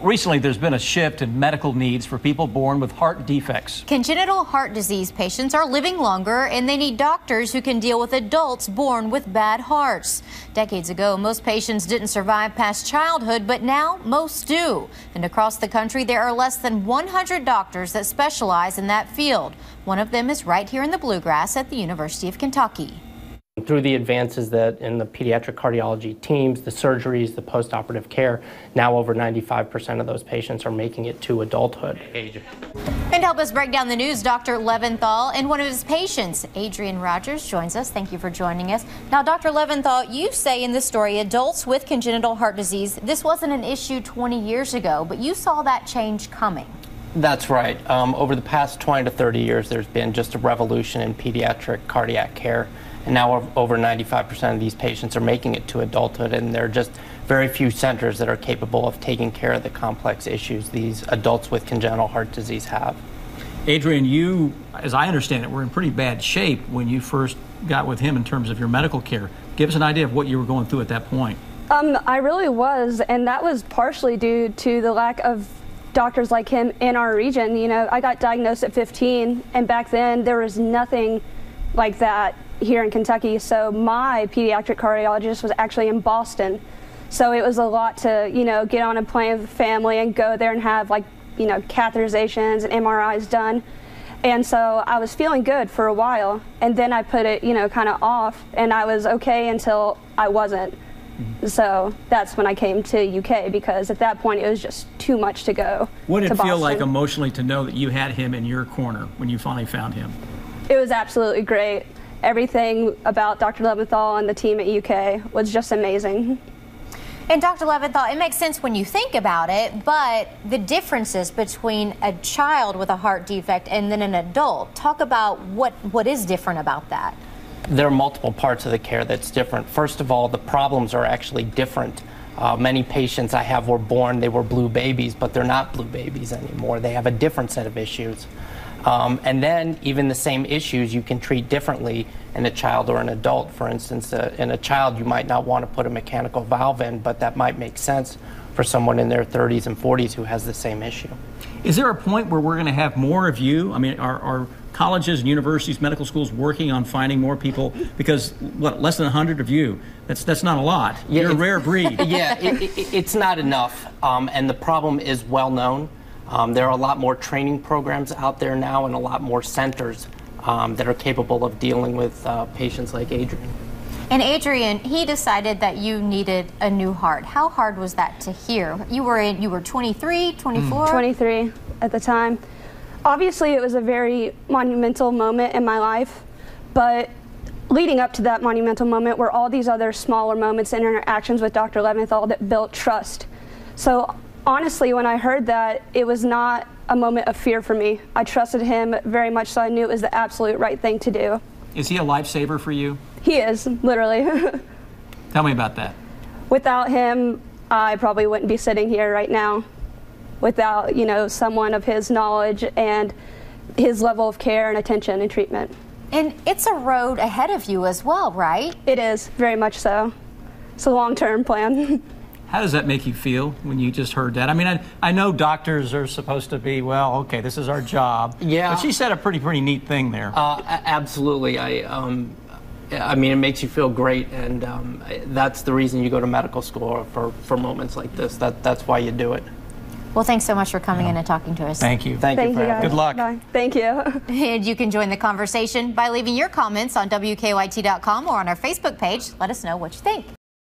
Recently, there's been a shift in medical needs for people born with heart defects. Congenital heart disease patients are living longer, and they need doctors who can deal with adults born with bad hearts. Decades ago, most patients didn't survive past childhood, but now most do. And across the country, there are less than 100 doctors that specialize in that field. One of them is right here in the Bluegrass at the University of Kentucky. Through the advances that in the pediatric cardiology teams, the surgeries, the postoperative care, now over 95% of those patients are making it to adulthood. And to help us break down the news, Dr. Leventhal and one of his patients, Adrianne Rogers, joins us. Thank you for joining us. Now, Dr. Leventhal, you say in this story, adults with congenital heart disease, this wasn't an issue 20 years ago, but you saw that change coming. That's right. Over the past 20 to 30 years, there's been just a revolution in pediatric cardiac care. And now over 95% of these patients are making it to adulthood, and there are just very few centers that are capable of taking care of the complex issues these adults with congenital heart disease have. Adrianne, you, as I understand it, were in pretty bad shape when you first got with him in terms of your medical care. Give us an idea of what you were going through at that point. I really was, and that was partially due to the lack of doctors like him in our region. You know, I got diagnosed at 15, and back then there was nothing like that here in Kentucky. So my pediatric cardiologist was actually in Boston. So it was a lot to, get on a plane with the family and go there and have catheterizations and MRIs done. And so I was feeling good for a while, and then I put it, kind of off, and I was okay until I wasn't. So that's when I came to UK, because at that point it was just too much to go. What did it feel like emotionally to know that you had him in your corner when you finally found him? It was absolutely great. Everything about Dr. Leventhal and the team at UK was just amazing. And Dr. Leventhal, it makes sense when you think about it, but the differences between a child with a heart defect and then an adult, talk about what is different about that. There are multiple parts of the care that's different. First of all, the problems are actually different. Many patients I have were born, they were blue babies, but they're not blue babies anymore. They have a different set of issues. And then even the same issues you can treat differently in a child or an adult. For instance, in a child you might not want to put a mechanical valve in, but that might make sense for someone in their 30s and 40s who has the same issue. Is there a point where we're going to have more of you? I mean, are colleges and universities, medical schools working on finding more people? Because what, less than 100 of you, that's not a lot. Yeah, you're a rare breed. Yeah, it's not enough, and the problem is well known. There are a lot more training programs out there now, and a lot more centers that are capable of dealing with patients like Adrianne. And Adrianne, he decided that you needed a new heart. How hard was that to hear? You were 23, 24? 23 at the time. Obviously, it was a very monumental moment in my life, but leading up to that monumental moment were all these other smaller moments and interactions with Dr. Leventhal that built trust. So honestly, when I heard that, it was not a moment of fear for me. I trusted him very much, so I knew it was the absolute right thing to do. Is he a lifesaver for you? He is, literally. Tell me about that. Without him, I probably wouldn't be sitting here right now. Without, someone of his knowledge and his level of care and attention and treatment. And it's a road ahead of you as well, right? It is, very much so. It's a long-term plan. How does that make you feel when you just heard that? I mean, I know doctors are supposed to be, well, okay, this is our job. Yeah. But she said a pretty neat thing there. Absolutely. I mean, it makes you feel great, and that's the reason you go to medical school for moments like this. That's why you do it. Well, thanks so much for coming in and talking to us. Thank you. Thank you for having me. Good luck. Bye. Thank you. And you can join the conversation by leaving your comments on WKYT.com or on our Facebook page. Let us know what you think.